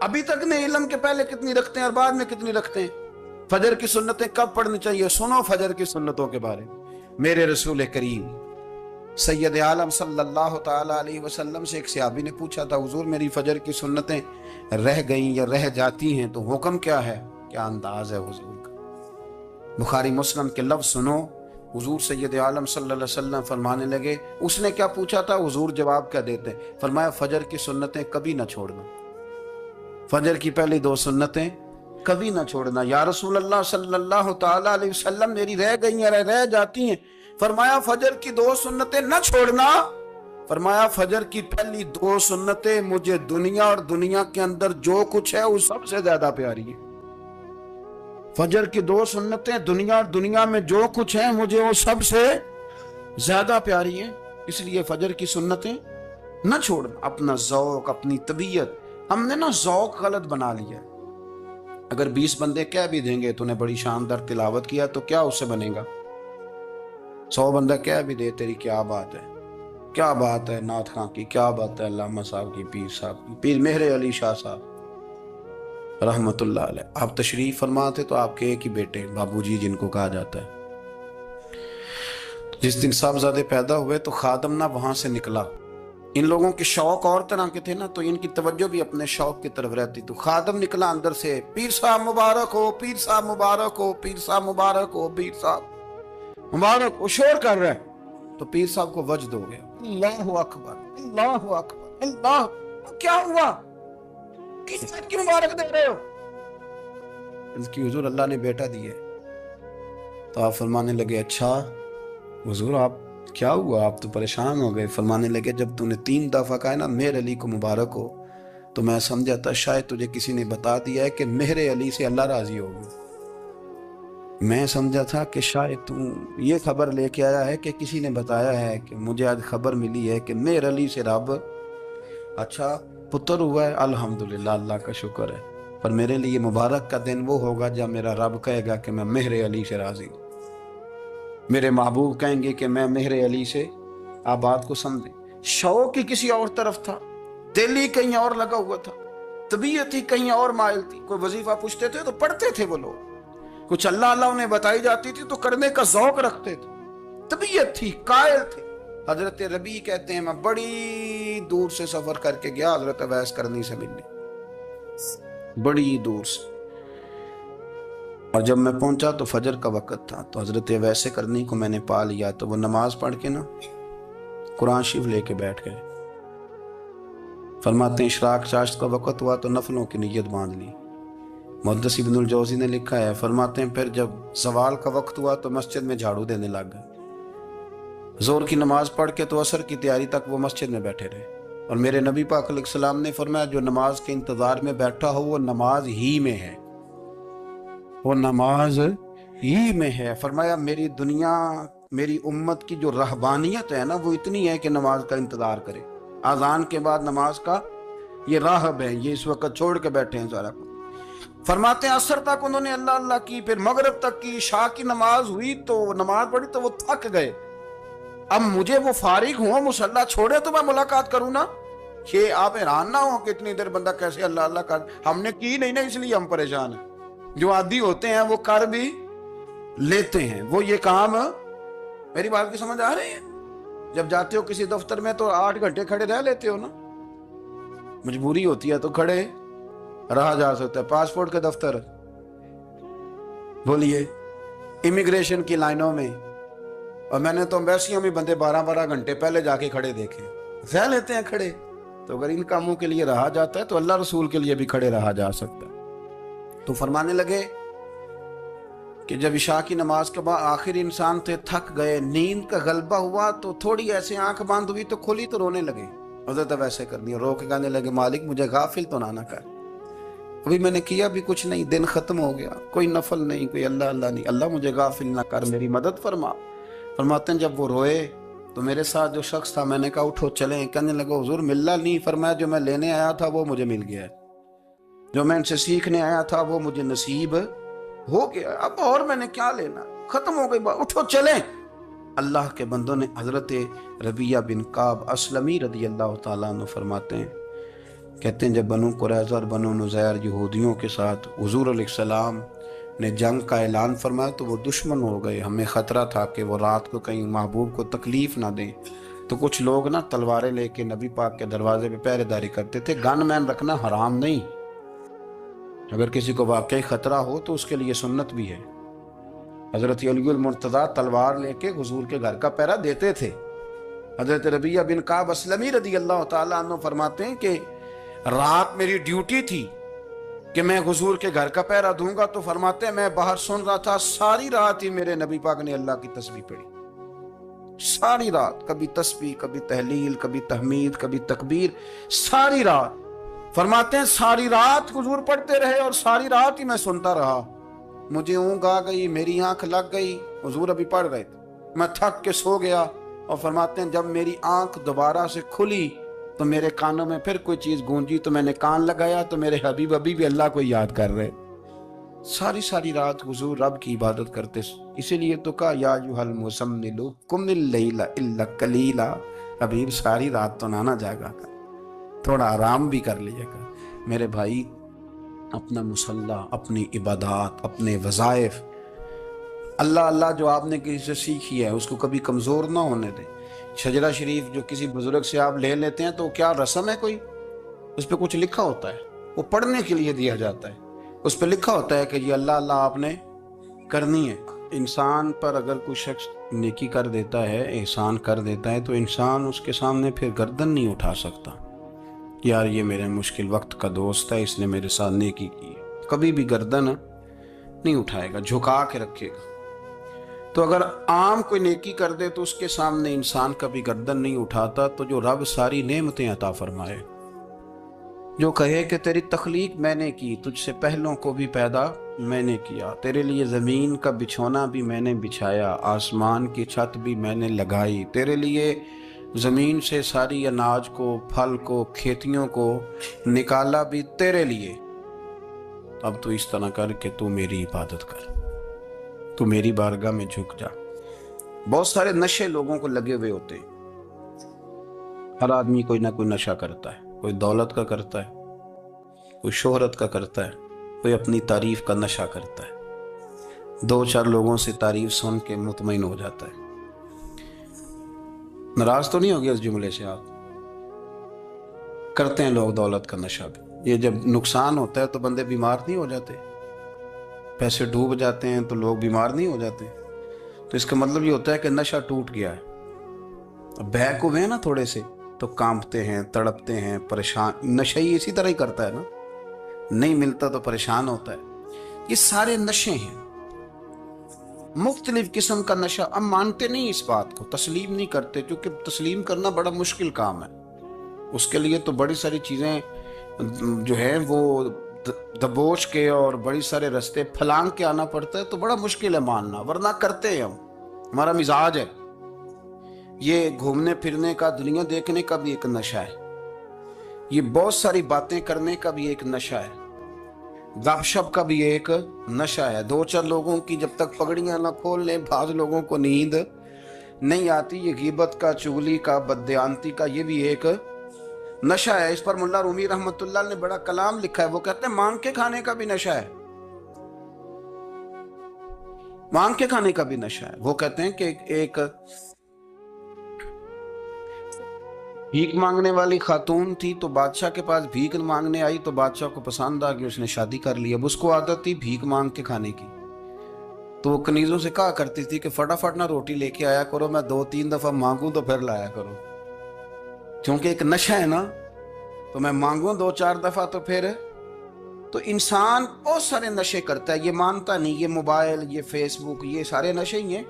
ابھی تک نے علم کے پہلے کتنی رکھتے ہیں اور بعد میں کتنی رکھتے ہیں. فجر کی سنتیں کب پڑھنی چاہیے؟ سنو فجر کی سنتوں کے بارے میں. میرے رسول کریم سید عالم صلی اللہ تعالی علیہ وسلم سے ایک صحابی نے پوچھا تھا، حضور میری فجر کی سنتیں رہ گئیں یا رہ جاتی ہیں تو حکم کیا ہے؟ کیا انداز ہے حضور کا. بخاری مسلم کے لفظ سنو. حضور سید عالم صلی اللہ علیہ وسلم فرمانے لگے، اس نے کیا پوچھا تھا؟ حضور جواب کیا دیتے؟ فرمایا فجر کی سنتیں کبھی نہ چھوڑنا، فجر کی پہلی 2 سنتیں کبھی نہ چھوڑنا. یا رسول اللہ صلی اللہ تعالی علیہ وسلم میری رہ گئی ہیں، رہ جاتی ہیں. فرمایا فجر کی 2 سنتیں نہ چھوڑنا. فرمایا فجر کی پہلی 2 سنتیں مجھے دنیا اور دنیا کے اندر جو کچھ ہے وہ سب سے زیادہ پیاری ہے. فجر کی 2 سنتیں دنیا اور دنیا میں جو کچھ ہیں مجھے وہ سب سے زیادہ پیاری ہیں. اس لیے فجر کی سنتیں نہ چھوڑنا. اپنا ذوق، اپنی طبیعت، ہم نے نا ذوق غلط بنا لیا. اگر 20 بندے کہہ بھی دیں گے تو نے بڑی شاندار تلاوت کیا تو کیا اس سے بنے گا؟ 100 بندہ کہہ بھی دے تیری کیا بات ہے، کیا بات ہے نعت خاں کی، کیا بات ہے علامہ صاحب کی، پیر صاحب کی، پیر مہر علی شاہ صاحب رحمت اللہ علیہ. آپ تشریف فرما تھے تو آپ کے ایک ہی بیٹے بابو جی جن کو کہا جاتا ہے، جس دن صاحبزادے پیدا ہوئے تو خادم نہ وہاں سے نکلا. ان لوگوں کے شوق اور طرح کے تھے نا، تو ان کی توجہ بھی اپنے شوق کی طرف رہتی. تو خادم نکلا اندر سے، پیر صاحب مبارک ہو، پیر صاحب مبارک ہو، پیر صاحب مبارک ہو، پیر صاحب مبارک ہو. شور کر رہا ہے تو پیر صاحب کو وجد ہو گیا. اللہ اکبر، اللہ اکبر، اللہ. کیا ہوا؟ کس بات کی مبارک دے رہے ہو؟ اس کی حضور اللہ نے بیٹا دی ہے. تو آپ فرمانے لگے اچھا حضور آپ کیا ہوا؟ آپ تو پریشان ہو گئے. فرمانے لگے جب تو نے 3 دفعہ کہا نا مہر علی کو مبارک ہو تو میں سمجھا تھا شاید تجھے کسی نے بتا دیا ہے کہ مہر علی سے اللہ راضی ہوگی. میں سمجھا تھا کہ شاید تو یہ خبر لے کے آیا ہے کہ کسی نے بتایا ہے کہ مجھے آج خبر ملی ہے کہ مہر علی سے رب اچھا پتر ہوا ہے. الحمدللہ، اللہ کا شکر ہے. پر میرے لیے مبارک کا دن وہ ہوگا جب میرا رب کہے گا کہ میں مہر علی سے راضی ہوں. میرے محبوب کہیں گے کہ میں مہر علی سے. آپ بات کو سمجھیں. شوق ہی کسی اور طرف تھا، دل ہی کہیں اور لگا ہوا تھا، طبیعت ہی کہیں اور مائل تھی. کوئی وظیفہ پوچھتے تھے تو پڑھتے تھے وہ لوگ، کچھ اللہ اللہ انہیں بتائی جاتی تھی تو کرنے کا ذوق رکھتے تھے. طبیعت تھی، قائل تھے. حضرت ربیع کہتے ہیں میں بڑی دور سے سفر کر کے گیا حضرت اویس کرنی سے ملنے، بڑی دور سے. اور جب میں پہنچا تو فجر کا وقت تھا. تو حضرت اویس کرنی کو میں نے پا لیا تو وہ نماز پڑھ کے نا قرآن شریف لے کے بیٹھ گئے. فرماتے ہیں اشراق چاشت کا وقت ہوا تو نفلوں کی نیت باندھ لی. محدث ابن الجوزی نے لکھا ہے، فرماتے ہیں پھر جب زوال کا وقت ہوا تو مسجد میں جھاڑو دینے لگ گئے. زور کی نماز پڑھ کے تو عصر کی تیاری تک وہ مسجد میں بیٹھے رہے. اور میرے نبی پاک علیہ السلام نے فرمایا جو نماز کے انتظار میں بیٹھا ہو وہ نماز ہی میں ہے، وہ نماز ہی میں ہے. فرمایا میری دنیا، میری امت کی جو رہبانیت ہے نا وہ اتنی ہے کہ نماز کا انتظار کرے. اذان کے بعد نماز کا یہ راہب ہے، یہ اس وقت چھوڑ کے بیٹھے ہیں سارا کچھ. فرماتے ہیں عصر تک انہوں نے اللہ اللہ کی، پھر مغرب تک کی. عشاء کی نماز ہوئی تو نماز پڑھی تو وہ تھک گئے. اب مجھے وہ فارغ ہوں مصلی چھوڑے تو میں ملاقات کروں نا. کہ آپ حیران نہ ہو کہ اتنی دیر بندہ کیسے اللہ اللہ کر. ہم نے کی نہیں نا اس لیے ہم پریشان ہیں. جو عادی ہوتے ہیں وہ کر بھی لیتے ہیں. وہ یہ کام، میری بات کی سمجھ آ رہی ہے؟ جب جاتے ہو کسی دفتر میں تو 8 گھنٹے کھڑے رہ لیتے ہو نا، مجبوری ہوتی ہے تو کھڑے رہا جا سکتا ہے. پاسپورٹ کے دفتر بولیے، امیگریشن کی لائنوں میں، اور میں نے تو ایمبیسیوں میں بندے 12 گھنٹے پہلے جا کے کھڑے دیکھے، رہ لیتے ہیں کھڑے. تو اگر ان کاموں کے لیے رہا جاتا ہے تو اللہ رسول کے لیے بھی کھڑے رہا جا سکتا ہے. تو فرمانے لگے کہ جب عشاء کی نماز کے بعد آخر انسان تھے، تھک گئے، نیند کا غلبہ ہوا تو تھوڑی ایسے آنکھ بند ہوئی تو کھلی تو رونے لگے. حضرت ویسے کرنی رو کے کہنے لگے مالک مجھے غافل تو نہ کر، ابھی میں نے کیا بھی کچھ نہیں، دن ختم ہو گیا، کوئی نفل نہیں، کوئی اللہ اللہ نہیں، اللہ مجھے غافل نہ کر، میری مدد فرما. فرماتے ہیں جب وہ روئے تو میرے ساتھ جو شخص تھا میں نے کہا اٹھو چلیں. کہنے لگا حضور ملنا نہیں. فرمایا جو میں لینے آیا تھا وہ مجھے مل گیا ہے، جو میں ان سے سیکھنے آیا تھا وہ مجھے نصیب ہو گیا. اب اور میں نے کیا لینا، ختم ہو گئی بات، اٹھو چلیں. اللہ کے بندوں نے حضرت ربیہ بن کعب اسلمی رضی اللہ تعالیٰ عنہ فرماتے ہیں کہتے ہیں جب بنو قریظہ اور بنو نذیر یہودیوں کے ساتھ حضور علیہ السلام نے جنگ کا اعلان فرمایا تو وہ دشمن ہو گئے. ہمیں خطرہ تھا کہ وہ رات کو کہیں محبوب کو تکلیف نہ دیں، تو کچھ لوگ نا تلواریں لے کے نبی پاک کے دروازے پہ پہرے داری کرتے تھے. گن مین رکھنا حرام نہیں، اگر کسی کو واقعی خطرہ ہو تو اس کے لیے سنت بھی ہے. حضرت علی المرتضیٰ تلوار لے کے حضور کے گھر کا پہرا دیتے تھے. حضرت ربیعہ بن کعب اسلمی رضی اللہ تعالیٰ عنہ فرماتے ہیں کہ رات میری ڈیوٹی تھی کہ میں حضور کے گھر کا پہرا دوں گا، تو فرماتے ہیں میں باہر سن رہا تھا، ساری رات ہی میرے نبی پاک نے اللہ کی تسبیح پڑھی. ساری رات، کبھی تسبیح، کبھی تحلیل، کبھی تحمید، کبھی تکبیر، ساری رات. فرماتے ہیں ساری رات حضور پڑھتے رہے اور ساری رات ہی میں سنتا رہا. مجھے اونگ آ گئی، میری آنکھ لگ گئی، حضور ابھی پڑھ رہے تھے، میں تھک کے سو گیا. اور فرماتے ہیں جب میری آنکھ دوبارہ سے کھلی تو میرے کانوں میں پھر کوئی چیز گونجی، تو میں نے کان لگایا تو میرے حبیب ابھی بھی اللہ کو یاد کر رہے. ساری رات حضور رب کی عبادت کرتے. اسی لیے تو کہا یا ایھا المزمل قم اللیل الا قلیلا. حبیب ساری رات تو نہ جاگا کر، تھوڑا آرام بھی کر لیا کر. میرے بھائی اپنا مصلی، اپنی عبادات، اپنے وظائف، اللہ اللہ جو آپ نے کسی سے سیکھی ہے اس کو کبھی کمزور نہ ہونے دیں. شجرہ شریف جو کسی بزرگ سے آپ لے لیتے ہیں تو کیا رسم ہے کوئی؟ اس پہ کچھ لکھا ہوتا ہے، وہ پڑھنے کے لیے دیا جاتا ہے. اس پہ لکھا ہوتا ہے کہ یہ اللہ اللہ آپ نے کرنی ہے. انسان پر اگر کوئی شخص نیکی کر دیتا ہے، احسان کر دیتا ہے، تو انسان اس کے سامنے پھر گردن نہیں اٹھا سکتا. یار یہ میرے مشکل وقت کا دوست ہے، اس نے میرے ساتھ نیکی کی ہے. کبھی بھی گردن نہیں اٹھائے گا، جھکا کے رکھے گا. تو اگر عام کوئی نیکی کر دے تو اس کے سامنے انسان کبھی گردن نہیں اٹھاتا. تو جو رب ساری نعمتیں عطا فرمائے، جو کہے کہ تیری تخلیق میں نے کی، تجھ سے پہلوں کو بھی پیدا میں نے کیا، تیرے لیے زمین کا بچھونا بھی میں نے بچھایا، آسمان کی چھت بھی میں نے لگائی، تیرے لیے زمین سے ساری اناج کو، پھل کو، کھیتیوں کو نکالا بھی تیرے لیے. اب تو اس طرح کر کہ تو میری عبادت کر، تو میری بارگاہ میں جھک جا. بہت سارے نشے لوگوں کو لگے ہوئے ہوتے ہیں. ہر آدمی کوئی نہ کوئی نشہ کرتا ہے. کوئی دولت کا کرتا ہے، کوئی شہرت کا کرتا ہے، کوئی اپنی تعریف کا نشہ کرتا ہے. دو چار لوگوں سے تعریف سن کے مطمئن ہو جاتا ہے. ناراض تو نہیں ہو گیا اس جملے سے؟ آپ کرتے ہیں لوگ دولت کا نشہ بھی. یہ جب نقصان ہوتا ہے تو بندے بیمار نہیں ہو جاتے؟ پیسے ڈوب جاتے ہیں تو لوگ بیمار نہیں ہو جاتے؟ تو اس کا مطلب یہ ہوتا ہے کہ نشہ ٹوٹ گیا ہے. بہک ہوئے ہیں نا تھوڑے سے تو کانپتے ہیں، تڑپتے ہیں، پریشان. نشہ ہی اسی طرح ہی کرتا ہے نا، نہیں ملتا تو پریشان ہوتا ہے. یہ سارے نشے ہیں، مختلف قسم کا نشہ. ہم مانتے نہیں اس بات کو، تسلیم نہیں کرتے، کیونکہ تسلیم کرنا بڑا مشکل کام ہے. اس کے لیے تو بڑی ساری چیزیں جو ہیں وہ دبوچ کے اور بڑی سارے رستے پھلانگ کے آنا پڑتا ہے. تو بڑا مشکل ہے ماننا، ورنہ کرتے ہیں ہم. ہمارا مزاج ہے. یہ گھومنے پھرنے کا، دنیا دیکھنے کا بھی ایک نشہ ہے. یہ بہت ساری باتیں کرنے کا بھی ایک نشہ ہے. گپ شپ کا بھی ایک نشہ ہے. دو چار لوگوں کی جب تک پگڑیاں نہ کھول لیں، بعض لوگوں کو نیند نہیں آتی. یہ غیبت کا، چغلی کا، بددیانتی کا، یہ بھی ایک نشہ ہے. اس پر ملا رومی رحمت اللہ نے بڑا کلام لکھا ہے. وہ کہتے ہیں مانگ کے کھانے کا بھی نشہ ہے، مانگ کے کھانے کا بھی نشہ ہے. وہ کہتے ہیں کہ ایک بھیک مانگنے والی خاتون تھی، تو بادشاہ کے پاس بھیک مانگنے آئی تو بادشاہ کو پسند آ گئی، اس نے شادی کر لی. اب اس کو عادت تھی بھیک مانگ کے کھانے کی، تو وہ کنیزوں سے کہا کرتی تھی کہ فٹافٹ نہ روٹی لے کے آیا کرو، میں 2-3 دفعہ مانگوں تو پھر لایا کرو. کیونکہ ایک نشہ ہے نا، تو میں مانگوں 2-4 دفعہ تو پھر. تو انسان بہت سارے نشے کرتا ہے، یہ مانتا نہیں. یہ موبائل، یہ فیس بک، یہ سارے نشے ہی ہیں.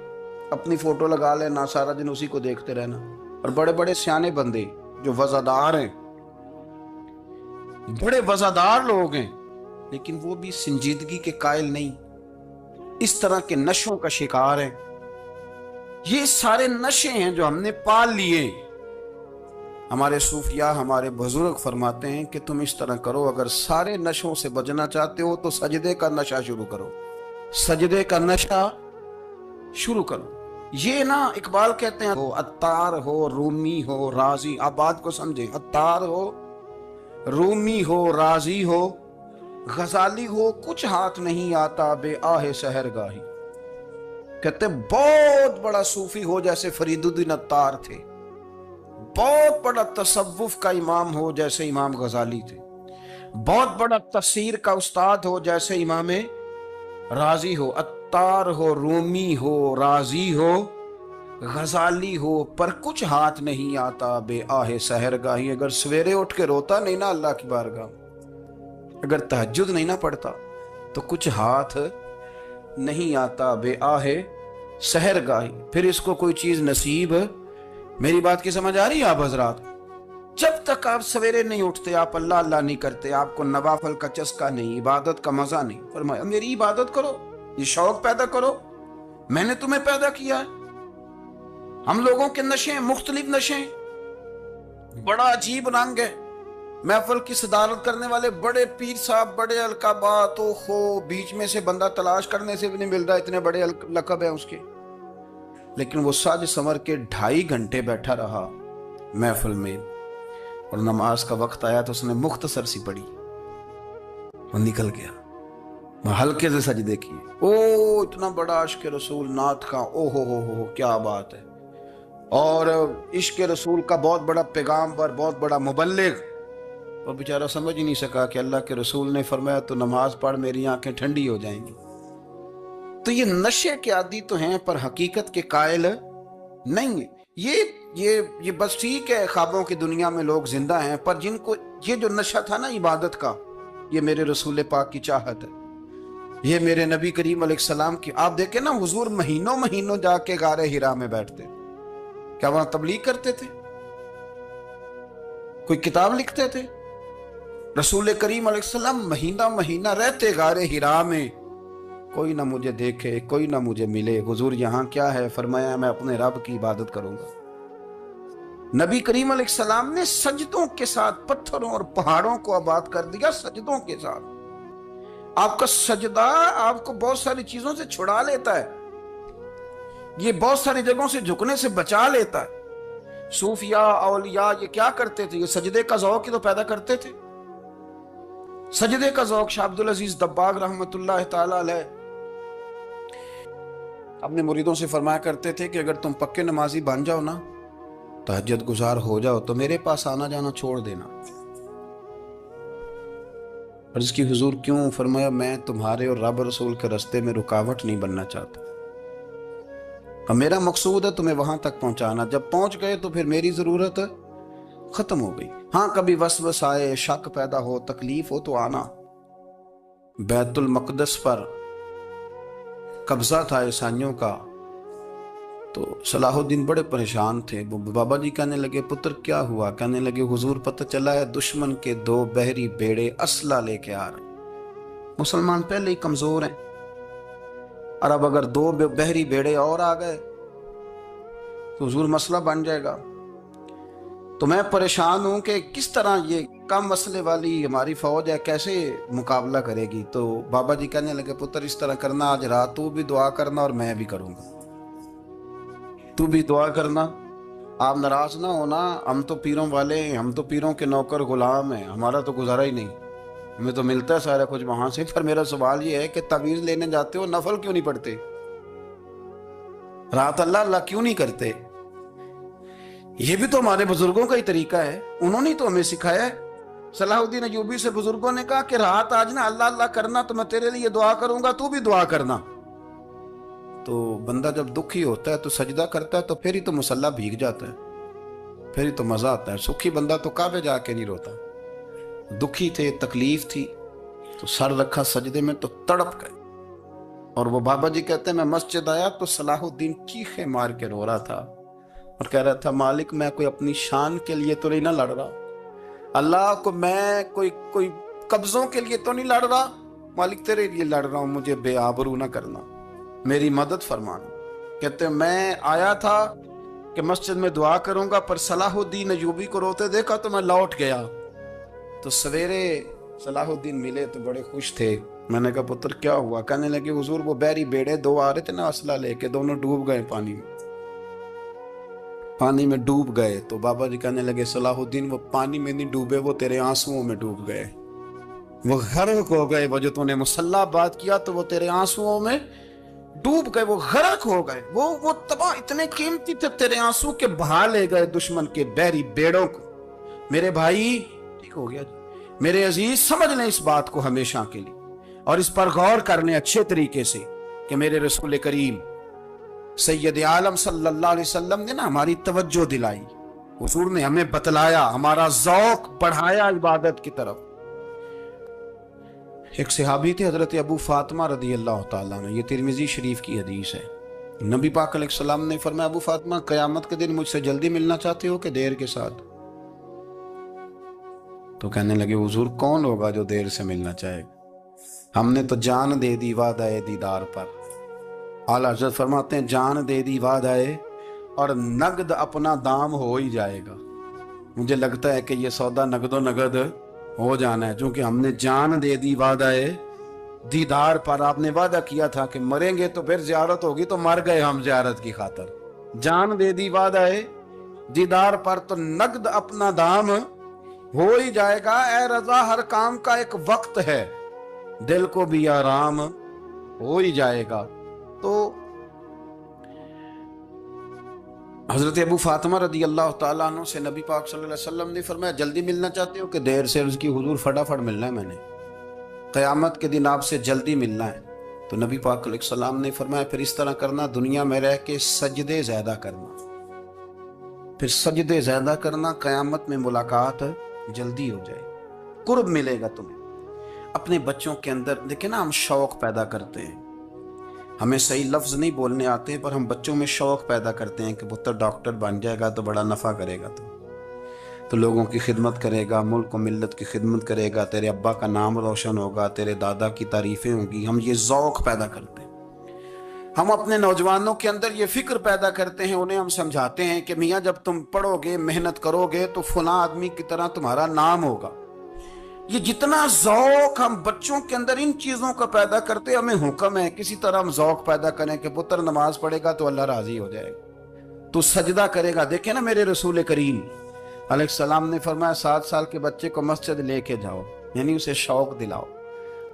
اپنی فوٹو لگا لینا، سارا دن اسی کو دیکھتے رہنا. اور بڑے بڑے سیانے بندے جو وزادار ہیں، بڑے وزادار لوگ ہیں، لیکن وہ بھی سنجیدگی کے قائل نہیں، اس طرح کے نشوں کا شکار ہیں. یہ سارے نشے ہیں جو ہم نے پال لیے. ہمارے صوفیاء، ہمارے بزرگ فرماتے ہیں کہ تم اس طرح کرو، اگر سارے نشوں سے بچنا چاہتے ہو تو سجدے کا نشہ شروع کرو. سجدے کا نشہ شروع کرو. یہ نا اقبال کہتے ہیں، عطار ہو، رومی ہو، رازی. آپ بات کو سمجھیں، عطار ہو، رومی ہو راضی ہو غزالی ہو کچھ ہاتھ نہیں آتا بے آہ سحر گاہی. کہتے بہت بڑا صوفی ہو جیسے فرید الدین عطار تھے، بہت بڑا تصوف کا امام ہو جیسے امام غزالی تھے، بہت بڑا تفسیر کا استاد ہو جیسے امام رازی ہو، عطار ہو رومی ہو رازی ہو غزالی ہو، پر کچھ ہاتھ نہیں آتا بے آہ سحر گاہی. اگر سویرے اٹھ کے روتا نہیں نا اللہ کی بارگاہ، اگر تہجد نہیں نہ پڑھتا تو کچھ ہاتھ نہیں آتا بے آہ سحر گاہی. پھر اس کو کوئی چیز نصیب، میری بات کی سمجھ آ رہی ہے آپ حضرات؟ جب تک آپ سویرے نہیں اٹھتے، آپ اللہ اللہ نہیں کرتے، آپ کو نوافل کا چسکا نہیں، عبادت کا مزہ نہیں، فرمایا میری عبادت کرو، یہ شوق پیدا کرو، میں نے تمہیں پیدا کیا ہے. ہم لوگوں کے نشے مختلف نشے، بڑا عجیب رنگ ہے. محفل کی صدارت کرنے والے بڑے پیر صاحب، بڑے القابات، بیچ میں سے بندہ تلاش کرنے سے بھی نہیں مل رہا، اتنے بڑے لقب ہیں اس کے. لیکن وہ سج سنور کے 2.5 گھنٹے بیٹھا رہا محفل میں، اور نماز کا وقت آیا تو اس نے مختصر سی پڑھی، وہ نکل گیا. ہلکے سے سجدے کیے. اتنا بڑا عشق رسول نعت کا، ہو کیا بات ہے. اور عشق رسول کا بہت بڑا پیغامبر، بہت بڑا مبلغ، وہ بیچارہ سمجھ ہی نہیں سکا کہ اللہ کے رسول نے فرمایا تو نماز پڑھ میری آنکھیں ٹھنڈی ہو جائیں گی. تو یہ نشے کے عادی تو ہیں پر حقیقت کے قائل نہیں ہیں. یہ بس ٹھیک ہے خوابوں کی دنیا میں لوگ زندہ ہیں، پر جن کو یہ جو نشہ تھا نا عبادت کا، یہ میرے رسول پاک کی چاہت ہے، یہ میرے نبی کریم علیہ السلام کی. آپ دیکھیں نا حضور مہینوں جا کے غار حرا میں بیٹھتے، کیا وہاں تبلیغ کرتے تھے؟ کوئی کتاب لکھتے تھے؟ رسول کریم علیہ السلام مہینہ رہتے غار حرا میں. کوئی نہ مجھے دیکھے، کوئی نہ مجھے ملے، حضور یہاں کیا ہے؟ فرمایا میں اپنے رب کی عبادت کروں گا. نبی کریم علیہ السلام نے سجدوں کے ساتھ پتھروں اور پہاڑوں کو آباد کر دیا، سجدوں کے ساتھ. آپ کا سجدہ آپ کو بہت ساری چیزوں سے چھڑا لیتا ہے، یہ بہت ساری جگہوں سے جھکنے سے بچا لیتا ہے. صوفیاء اولیاء یہ کیا کرتے تھے؟ یہ سجدے کا ذوق ہی تو پیدا کرتے تھے. سجدے کا ذوق. شاہ عبد العزیز دباغ رحمت اللہ تعالی علیہ اپنے مریدوں سے فرمایا کرتے تھے کہ اگر تم پکے نمازی بن جاؤ نا، تہجد گزار ہو جاؤ، تو میرے پاس آنا جانا چھوڑ دینا. عرض کی حضور کیوں؟ فرمایا میں تمہارے اور رب رسول کے راستے میں رکاوٹ نہیں بننا چاہتا، اور میرا مقصود ہے تمہیں وہاں تک پہنچانا. جب پہنچ گئے تو پھر میری ضرورت ختم ہو گئی. ہاں کبھی وسوس آئے، شک پیدا ہو، تکلیف ہو تو آنا. بیت المقدس پر قبضہ تھا عیسائیوں کا، تو صلاح الدین بڑے پریشان تھے. بابا جی کہنے لگے پتر کیا ہوا؟ کہنے لگے حضور پتہ چلا ہے دشمن کے 2 بحری بیڑے اسلحہ لے کے آ رہے ہیں. مسلمان پہلے ہی کمزور ہیں، اور اب اگر 2 بحری بیڑے اور آ گئے تو حضور مسئلہ بن جائے گا. تو میں پریشان ہوں کہ کس طرح یہ کم مسئلے والی ہماری فوج ہے کیسے مقابلہ کرے گی. تو بابا جی کہنے لگے پتر اس طرح کرنا، آج رات تو بھی دعا کرنا اور میں بھی کروں گا، تو بھی دعا کرنا. آپ ناراض نہ ہونا، ہم تو پیروں والے ہیں، ہم تو پیروں کے نوکر غلام ہیں، ہمارا تو گزارا ہی نہیں، ہمیں تو ملتا ہے سارا کچھ وہاں سے. پر میرا سوال یہ ہے کہ تعویذ لینے جاتے ہو نفل کیوں نہیں پڑھتے؟ رات اللہ اللہ کیوں نہیں کرتے؟ یہ بھی تو ہمارے بزرگوں کا ہی طریقہ ہے، انہوں نے تو ہمیں سکھایا ہے. صلاح الدین ایوبی سے بزرگوں نے کہا کہ رات آج نا اللہ اللہ کرنا، تو میں تیرے لیے دعا کروں گا، تو بھی دعا کرنا. تو بندہ جب دکھی ہوتا ہے تو سجدہ کرتا ہے، تو پھر ہی تو مصلی بھیگ جاتا ہے، پھر ہی تو مزہ آتا ہے. سکھی بندہ تو کعبے جا کے نہیں روتا. دکھی تھے، تکلیف تھی، تو سر رکھا سجدے میں تو تڑپ گئے. اور وہ بابا جی کہتے ہیں میں مسجد آیا تو صلاح الدین چیخے مار کے رو رہا تھا اور کہہ رہا تھا مالک میں کوئی اپنی شان کے لیے تو نہیں نہ لڑ رہا، اللہ کو میں کوئی قبضوں کے لیے تو نہیں لڑ رہا، مالک تیرے لیے لڑ رہا ہوں، مجھے بے آبرو نہ کرنا، میری مدد فرمانا. کہتے ہیں میں آیا تھا کہ مسجد میں دعا کروں گا، پر صلاح الدین ایوبی کو روتے دیکھا تو میں لوٹ گیا. تو سویرے صلاح الدین ملے تو بڑے خوش تھے. میں نے کہا پتر کیا ہوا؟ کہنے لگے حضور وہ بحری بیڑے 2 آ رہے تھے نا اسلحہ لے کے، دونوں ڈوب گئے پانی میں. پانی میں ڈوب گئے تو بابا جی کہنے لگے صلاح الدین وہ پانی میں نہیں ڈوبے، وہ تیرے آنسوؤں میں ڈوب گئے، وہ غرق ہو گئے، وہ جو تو نے مسلح بات کیا تو وہ تیرے آنسوؤں میں ڈوب گئے، وہ غرق ہو گئے، وہ تباہ، اتنے قیمتی تھے تیرے آنسو کے بہا لے گئے دشمن کے بحری بیڑوں کو۔ میرے بھائی ٹھیک ہو گیا جی، میرے عزیز سمجھ لیں اس بات کو ہمیشہ کے لیے، اور اس پر غور کر لیں اچھے طریقے سے کہ میرے رسول کریم سید عالم صلی اللہ علیہ وسلم نے نا ہماری توجہ دلائی، حضور نے ہمیں بتلایا، ہمارا ذوق بڑھایا عبادت کی طرف۔ ایک صحابی تھے حضرت ابو فاطمہ رضی اللہ تعالیٰ عنہ، یہ ترمذی شریف کی حدیث ہے۔ نبی پاک علیہ السلام نے فرمایا ابو فاطمہ قیامت کے دن مجھ سے جلدی ملنا چاہتے ہو کہ دیر کے ساتھ؟ تو کہنے لگے حضور کون ہوگا جو دیر سے ملنا چاہے گا، ہم نے تو جان دے دی وعدہ دیدار پر۔ اعلیٰ حضرت فرماتے ہیں جان دے دی وعدہ اور نقد اپنا دام ہو ہی جائے گا۔ مجھے لگتا ہے کہ یہ سودا نقد و نقد ہو جانا ہے، چونکہ ہم نے جان دے دی وعدہ دیدار پر۔ آپ نے وعدہ کیا تھا کہ مریں گے تو پھر زیارت ہوگی، تو مر گئے ہم زیارت کی خاطر۔ جان دے دی وعدہ دیدار پر تو نقد اپنا دام ہو ہی جائے گا۔ اے رضا ہر کام کا ایک وقت ہے، دل کو بھی آرام ہو ہی جائے گا۔ تو حضرت ابو فاطمہ رضی اللہ تعالیٰ عنہ سے نبی پاک صلی اللہ علیہ وسلم نے فرمایا جلدی ملنا چاہتے ہو کہ دیر سے؟ اس کی حضور فٹافٹ ملنا ہے، میں نے قیامت کے دن آپ سے جلدی ملنا ہے۔ تو نبی پاک علیہ السلام نے فرمایا پھر اس طرح کرنا، دنیا میں رہ کے سجدے زیادہ کرنا، پھر سجدے زیادہ کرنا، قیامت میں ملاقات جلدی ہو جائے، قرب ملے گا تمہیں۔ اپنے بچوں کے اندر دیکھیں نا، ہم شوق پیدا کرتے ہیں، ہمیں صحیح لفظ نہیں بولنے آتے پر ہم بچوں میں شوق پیدا کرتے ہیں کہ پتر ڈاکٹر بن جائے گا تو بڑا نفع کرے گا، تو لوگوں کی خدمت کرے گا، ملک و ملت کی خدمت کرے گا، تیرے ابا کا نام روشن ہوگا، تیرے دادا کی تعریفیں ہوں گی۔ ہم یہ ذوق پیدا کرتے ہیں، ہم اپنے نوجوانوں کے اندر یہ فکر پیدا کرتے ہیں، انہیں ہم سمجھاتے ہیں کہ میاں جب تم پڑھو گے، محنت کرو گے تو فلاں آدمی کی طرح تمہارا نام ہوگا۔ یہ جتنا ذوق ہم بچوں کے اندر ان چیزوں کا پیدا کرتے، ہمیں حکم ہے کسی طرح ہم ذوق پیدا کریں کہ پتر نماز پڑھے گا تو اللہ راضی ہو جائے گا، تو سجدہ کرے گا۔ دیکھیں نا میرے رسول کریم علیہ السلام نے فرمایا 7 سال کے بچے کو مسجد لے کے جاؤ، یعنی اسے شوق دلاؤ،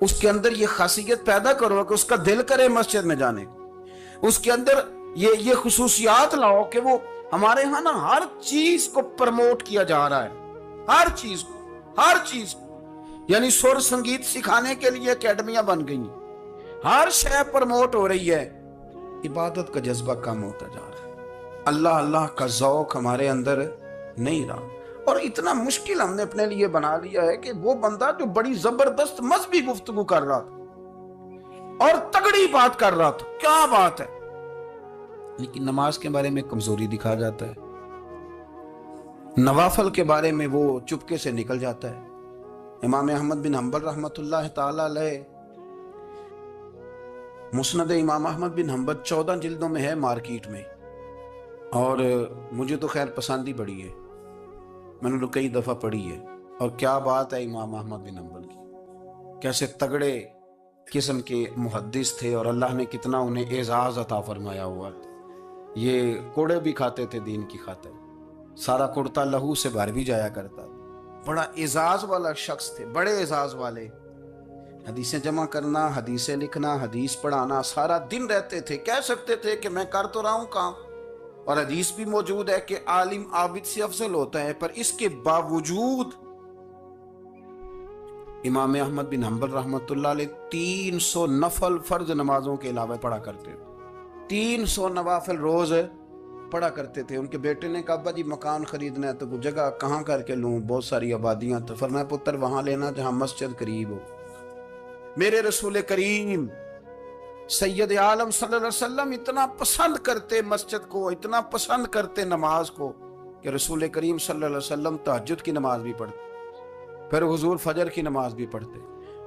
اس کے اندر یہ خاصیت پیدا کرو کہ اس کا دل کرے مسجد میں جانے کو، اس کے اندر یہ خصوصیات لاؤ کہ وہ ہمارے ہاں نا ہر چیز کو پرموٹ کیا جا رہا ہے، ہر چیز کو، یعنی سر سنگیت سکھانے کے لیے اکیڈمیاں بن گئی ہیں، ہر شے پرموٹ ہو رہی ہے، عبادت کا جذبہ کم ہوتا جا رہا ہے، اللہ کا ذوق ہمارے اندر نہیں رہا۔ اور اتنا مشکل ہم نے اپنے لیے بنا لیا ہے کہ وہ بندہ جو بڑی زبردست مذہبی گفتگو کر رہا تھا اور تگڑی بات کر رہا تھا، کیا بات ہے، لیکن نماز کے بارے میں کمزوری دکھا جاتا ہے، نوافل کے بارے میں وہ چپکے سے نکل جاتا ہے۔ امام احمد بن حنبل رحمۃ اللہ تعالی علیہ، مسند امام احمد بن حنبل 14 جلدوں میں ہے مارکیٹ میں، اور مجھے تو خیر پسند ہی بڑی ہے، میں نے تو کئی دفعہ پڑھی ہے۔ اور کیا بات ہے امام احمد بن حنبل کی، کیسے تگڑے قسم کے محدث تھے، اور اللہ نے کتنا انہیں اعزاز عطا فرمایا ہوا۔ یہ کوڑے بھی کھاتے تھے دین کی خاطر، سارا کرتا لہو سے بھر بھی جایا کرتا تھا، بڑا اعزاز والا شخص تھے، بڑے اعزاز والے، حدیثیں جمع کرنا، حدیثیں لکھنا، حدیث پڑھانا، سارا دن رہتے تھے۔ کہہ سکتے تھے کہ میں کر تو رہا ہوں کام، اور حدیث بھی موجود ہے کہ عالم عابد سے افضل ہوتا ہے، پر اس کے باوجود امام احمد بن حنبل رحمۃ اللہ علیہ 300 نفل فرض نمازوں کے علاوہ پڑھا کرتے تھے، 300 نوافل روز پڑھا کرتے تھے۔ ان کے بیٹے نے کہا ابا جی مکان خریدنا ہے تو وہ جگہ کہاں کر کے لوں، بہت ساری آبادیاں، تو فرمایا پتر وہاں لینا جہاں مسجد قریب ہو۔ میرے رسول کریم سید عالم صلی اللہ علیہ وسلم اتنا پسند کرتے مسجد کو، اتنا پسند کرتے نماز کو، کہ رسول کریم صلی اللہ علیہ وسلم تہجد کی نماز بھی پڑھتے، پھر حضور فجر کی نماز بھی پڑھتے،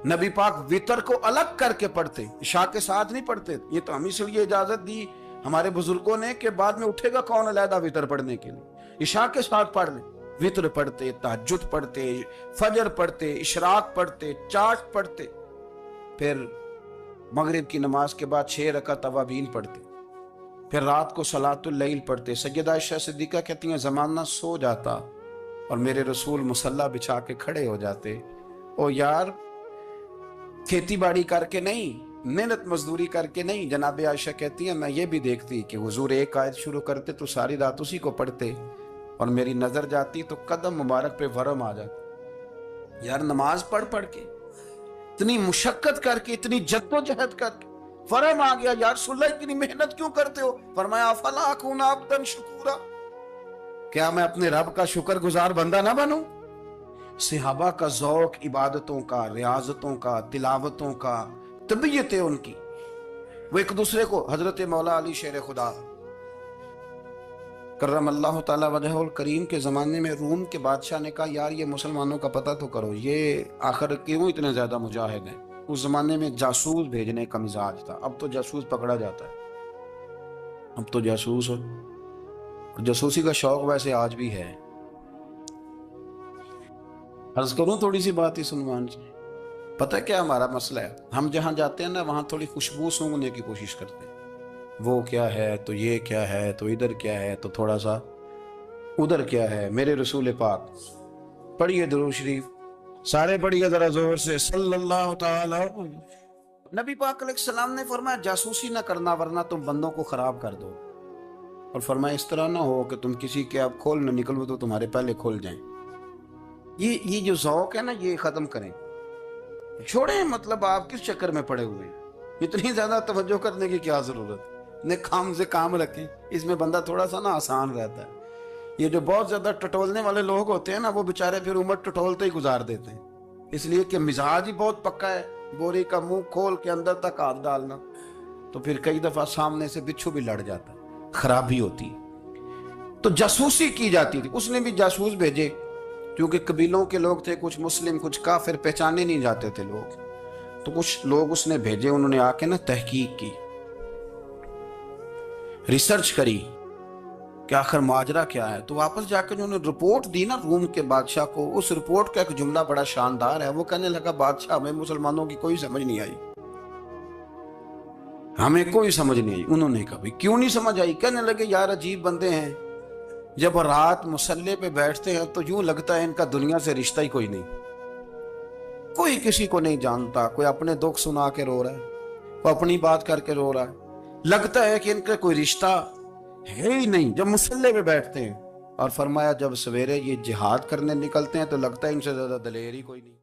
نبی پاک وتر کو الگ کر کے پڑھتے، عشاء کے ساتھ نہیں پڑھتے۔ یہ تو ہم اس لیے اجازت دی ہمارے بزرگوں نے کہ بعد میں اٹھے گا کون علیحدہ وتر پڑھنے کے لیے، عشاء کے ساتھ پڑھ لیں۔ وتر پڑھتے، تہجد پڑھتے، فجر پڑھتے، اشراق پڑھتے، چاش پڑھتے، پھر مغرب کی نماز کے بعد 6 رکعت اوابین پڑھتے، پھر رات کو صلاۃ اللیل پڑھتے. سیدہ عائشہ صدیقہ کہتی ہیں زمانہ سو جاتا اور میرے رسول مصلی بچھا کے کھڑے ہو جاتے. او یار کھیتی باڑی کر کے نہیں, محنت مزدوری کر کے نہیں. جناب عائشہ کہتی ہیں میں یہ بھی دیکھتی کہ حضور ایک آیت شروع کرتے تو ساری رات اسی کو پڑھتے, اور میری نظر جاتی تو قدم مبارک پہ ورم آ جاتا. یار نماز پڑھ پڑھ کے, اتنی مشقت کر کے, اتنی جد و جہد کر کے ورم آ گیا. یا رسول اللہ اتنی محنت کیوں کرتے ہو؟ فرمایا افلا اکون عبدا شکورا, کیا میں اپنے رب کا شکر گزار بندہ نہ بنوں؟ صحابہ کا ذوق عبادتوں کا, ریاضتوں کا, تلاوتوں کا, طبیعتیں ان کی, وہ ایک دوسرے کو. حضرت مولا علی شیر خدا کرم اللہ تعالی وجہہ الکریم کے زمانے میں روم کے بادشاہ نے کہا یار یہ مسلمانوں کا پتہ تو کرو, یہ آخر کیوں اتنے زیادہ مجاہد ہیں. اس زمانے میں جاسوس بھیجنے کا مزاج تھا, اب تو جاسوس پکڑا جاتا ہے, اب تو جاسوس جاسوسی کا شوق ویسے آج بھی ہے. عرض کروں تھوڑی سی بات اس عنوان سے. پتہ کیا ہمارا مسئلہ ہے, ہم جہاں جاتے ہیں نا وہاں تھوڑی خوشبو سونگنے کی کوشش کرتے ہیں. وہ کیا ہے تو یہ کیا ہے تو ادھر کیا ہے تو تھوڑا سا ادھر کیا ہے. میرے رسول پاک پڑھیے درود شریف, سارے پڑھیے ذرا زور سے, صلی اللہ تعالی. نبی پاک علیہ السلام نے فرمایا جاسوسی نہ کرنا ورنہ تم بندوں کو خراب کر دو, اور فرمایا اس طرح نہ ہو کہ تم کسی کے آپ کھول نہ نکلو تو تمہارے پہلے کھول جائیں. یہ جو ذوق ہے نا یہ ختم کریں, چھوڑیں. مطلب آپ کس چکر میں پڑے ہوئے ہیں, اتنی زیادہ توجہ کرنے کی کیا ضرورت ہے. نے کام سے کام رکھیں, اس میں بندہ تھوڑا سا نا آسان رہتا ہے. یہ جو بہت زیادہ ٹٹولنے والے لوگ ہوتے ہیں نا وہ بےچارے پھر عمر ٹٹولتے ہی گزار دیتے ہیں, اس لیے کہ مزاج ہی بہت پکا ہے. بوری کا منہ کھول کے اندر تک ہاتھ ڈالنا, تو پھر کئی دفعہ سامنے سے بچھو بھی لڑ جاتا ہے, خرابی ہوتی. تو جاسوسی کی جاتی تھی. اس نے بھی جاسوس بھیجے کیونکہ قبیلوں کے لوگ تھے, کچھ مسلم کچھ کافر, پہچانے نہیں جاتے تھے لوگ. تو کچھ لوگ اس نے بھیجے, انہوں نے آ کے نا تحقیق کی, ریسرچ کری کہ آخر ماجرا کیا ہے. تو واپس جا کے انہوں نے رپورٹ دی نا روم کے بادشاہ کو. اس رپورٹ کا ایک جملہ بڑا شاندار ہے. وہ کہنے لگا بادشاہ ہمیں مسلمانوں کی کوئی سمجھ نہیں آئی, ہمیں کوئی سمجھ نہیں آئی. انہوں نے کہا کیوں نہیں سمجھ آئی؟ کہنے لگے یار عجیب بندے ہیں, جب رات مصلی پہ بیٹھتے ہیں تو یوں لگتا ہے ان کا دنیا سے رشتہ ہی کوئی نہیں, کوئی کسی کو نہیں جانتا. کوئی اپنے دکھ سنا کے رو رہا ہے, کوئی اپنی بات کر کے رو رہا ہے, لگتا ہے کہ ان کا کوئی رشتہ ہے ہی نہیں جب مصلی پہ بیٹھتے ہیں. اور فرمایا جب سویرے یہ جہاد کرنے نکلتے ہیں تو لگتا ہے ان سے زیادہ دلیر ہی کوئی نہیں.